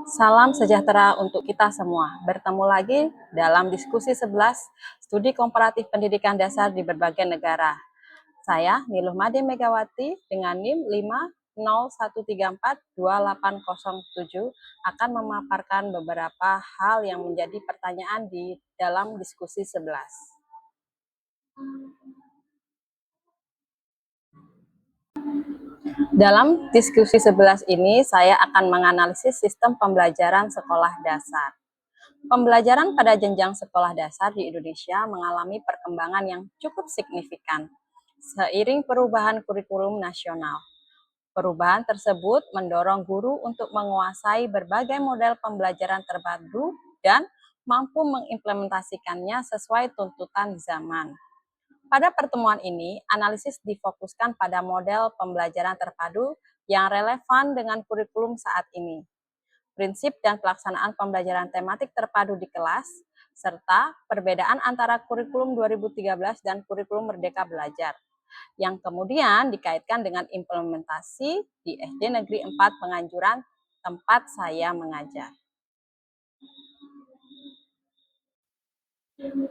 Salam sejahtera untuk kita semua. Bertemu lagi dalam diskusi 11 studi komparatif pendidikan dasar di berbagai negara. Saya Niluh Made Megawati dengan NIM 501342807 akan memaparkan beberapa hal yang menjadi pertanyaan di dalam diskusi 11. Dalam diskusi 11 ini, saya akan menganalisis sistem pembelajaran sekolah dasar. Pembelajaran pada jenjang sekolah dasar di Indonesia mengalami perkembangan yang cukup signifikan seiring perubahan kurikulum nasional. Perubahan tersebut mendorong guru untuk menguasai berbagai model pembelajaran terpadu dan mampu mengimplementasikannya sesuai tuntutan zaman. Pada pertemuan ini, analisis difokuskan pada model pembelajaran terpadu yang relevan dengan kurikulum saat ini, prinsip dan pelaksanaan pembelajaran tematik terpadu di kelas, serta perbedaan antara kurikulum 2013 dan kurikulum Merdeka Belajar, yang kemudian dikaitkan dengan implementasi di SD Negeri 4 Penganjuran, tempat saya mengajar.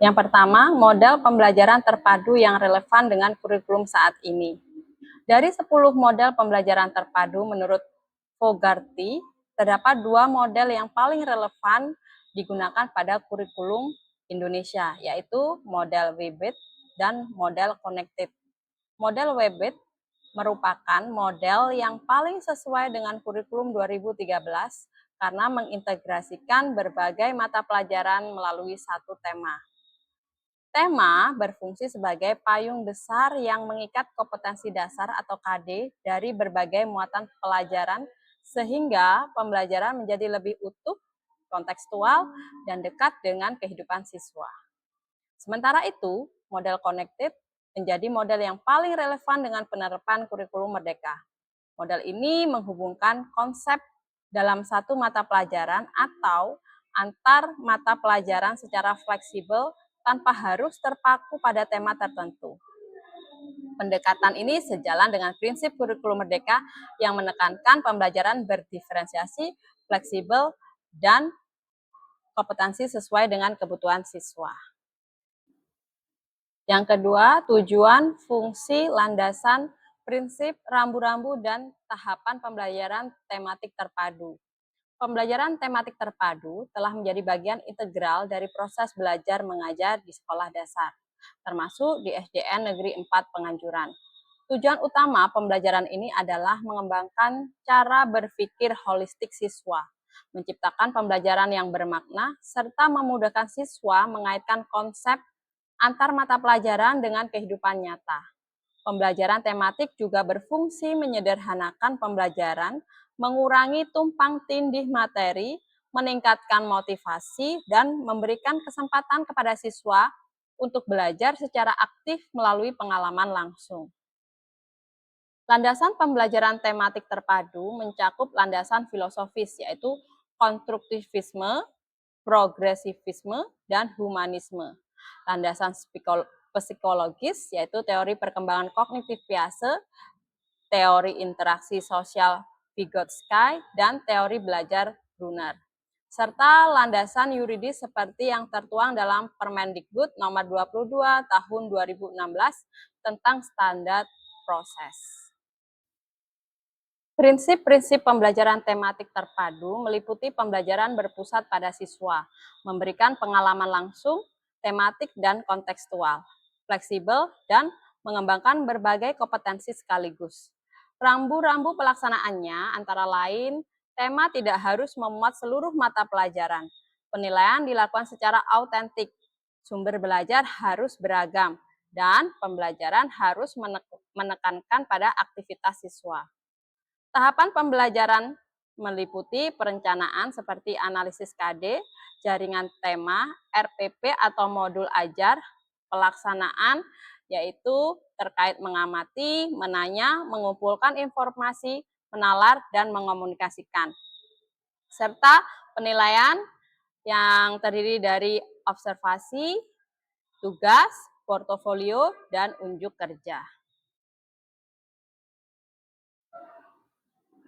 Yang pertama, model pembelajaran terpadu yang relevan dengan kurikulum saat ini. Dari 10 model pembelajaran terpadu menurut Fogarty, terdapat 2 model yang paling relevan digunakan pada kurikulum Indonesia, yaitu model WBET dan model Connected. Model WBET merupakan model yang paling sesuai dengan kurikulum 2013 karena mengintegrasikan berbagai mata pelajaran melalui satu tema. Tema berfungsi sebagai payung besar yang mengikat kompetensi dasar atau KD dari berbagai muatan pelajaran sehingga pembelajaran menjadi lebih utuh, kontekstual, dan dekat dengan kehidupan siswa. Sementara itu, model connected menjadi model yang paling relevan dengan penerapan kurikulum Merdeka. Model ini menghubungkan konsep dalam satu mata pelajaran atau antar mata pelajaran secara fleksibel tanpa harus terpaku pada tema tertentu. Pendekatan ini sejalan dengan prinsip kurikulum Merdeka yang menekankan pembelajaran berdiferensiasi, fleksibel, dan kompetensi sesuai dengan kebutuhan siswa. Yang kedua, tujuan, fungsi, landasan, prinsip, rambu-rambu, dan tahapan pembelajaran tematik terpadu. Pembelajaran tematik terpadu telah menjadi bagian integral dari proses belajar mengajar di sekolah dasar, termasuk di SDN Negeri 4 Penganjuran. Tujuan utama pembelajaran ini adalah mengembangkan cara berpikir holistik siswa, menciptakan pembelajaran yang bermakna, serta memudahkan siswa mengaitkan konsep antar mata pelajaran dengan kehidupan nyata. Pembelajaran tematik juga berfungsi menyederhanakan pembelajaran, mengurangi tumpang tindih materi, meningkatkan motivasi, dan memberikan kesempatan kepada siswa untuk belajar secara aktif melalui pengalaman langsung. Landasan pembelajaran tematik terpadu mencakup landasan filosofis, yaitu konstruktivisme, progresivisme, dan humanisme. Landasan psikologis, yaitu teori perkembangan kognitif biasa, teori interaksi sosial Vygotsky, dan teori belajar Brunner. Serta landasan yuridis seperti yang tertuang dalam Permendikbud nomor 22 tahun 2016 tentang standar proses. Prinsip-prinsip pembelajaran tematik terpadu meliputi pembelajaran berpusat pada siswa, memberikan pengalaman langsung, tematik dan kontekstual, fleksibel, dan mengembangkan berbagai kompetensi sekaligus. Rambu-rambu pelaksanaannya antara lain, tema tidak harus memuat seluruh mata pelajaran. Penilaian dilakukan secara autentik, sumber belajar harus beragam, dan pembelajaran harus menekankan pada aktivitas siswa. Tahapan pembelajaran meliputi perencanaan seperti analisis KD, jaringan tema, RPP atau modul ajar, pelaksanaan yaitu terkait mengamati, menanya, mengumpulkan informasi, menalar, dan mengomunikasikan. Serta penilaian yang terdiri dari observasi, tugas, portofolio, dan unjuk kerja.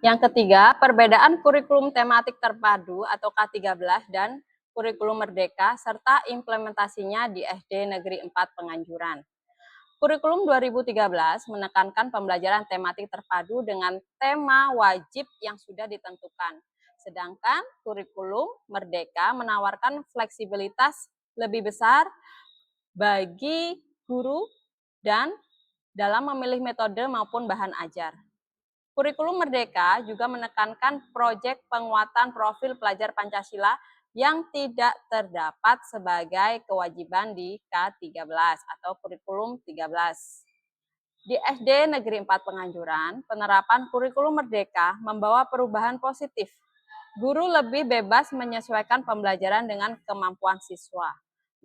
Yang ketiga, perbedaan kurikulum tematik terpadu atau K13 dan kurikulum merdeka serta implementasinya di SD Negeri 4 Penganjuran. Kurikulum 2013 menekankan pembelajaran tematik terpadu dengan tema wajib yang sudah ditentukan. Sedangkan kurikulum merdeka menawarkan fleksibilitas lebih besar bagi guru dan dalam memilih metode maupun bahan ajar. Kurikulum Merdeka juga menekankan proyek penguatan profil pelajar Pancasila yang tidak terdapat sebagai kewajiban di K13 atau kurikulum 13. Di SD Negeri 4 Penganjuran, penerapan kurikulum Merdeka membawa perubahan positif. Guru lebih bebas menyesuaikan pembelajaran dengan kemampuan siswa,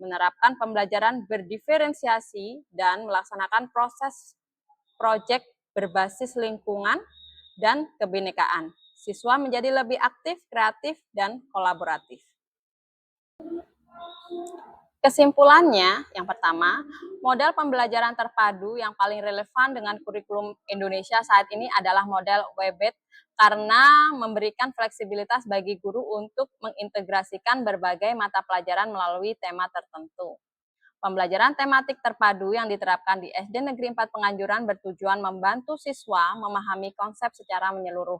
menerapkan pembelajaran berdiferensiasi, dan melaksanakan proses proyek berbasis lingkungan dan kebinekaan. Siswa menjadi lebih aktif, kreatif, dan kolaboratif. Kesimpulannya, yang pertama, model pembelajaran terpadu yang paling relevan dengan kurikulum Indonesia saat ini adalah model WebEd karena memberikan fleksibilitas bagi guru untuk mengintegrasikan berbagai mata pelajaran melalui tema tertentu. Pembelajaran tematik terpadu yang diterapkan di SD Negeri 4 Penganjuran bertujuan membantu siswa memahami konsep secara menyeluruh,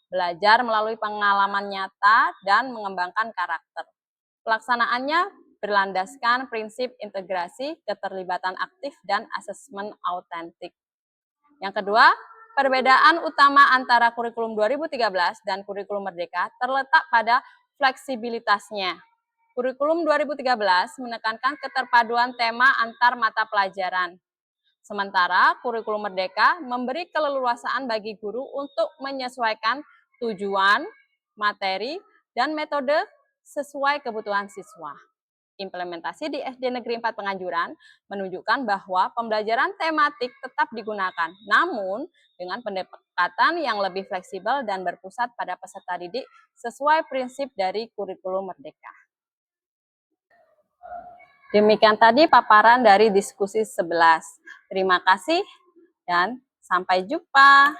belajar melalui pengalaman nyata, dan mengembangkan karakter. Pelaksanaannya berlandaskan prinsip integrasi, keterlibatan aktif, dan asesmen autentik. Yang kedua, perbedaan utama antara kurikulum 2013 dan kurikulum Merdeka terletak pada fleksibilitasnya. Kurikulum 2013 menekankan keterpaduan tema antar mata pelajaran. Sementara kurikulum Merdeka memberi keleluasaan bagi guru untuk menyesuaikan tujuan, materi, dan metode sesuai kebutuhan siswa. Implementasi di SD Negeri 4 Penganjuran menunjukkan bahwa pembelajaran tematik tetap digunakan, namun dengan pendekatan yang lebih fleksibel dan berpusat pada peserta didik sesuai prinsip dari kurikulum Merdeka. Demikian tadi paparan dari diskusi 11. Terima kasih dan sampai jumpa.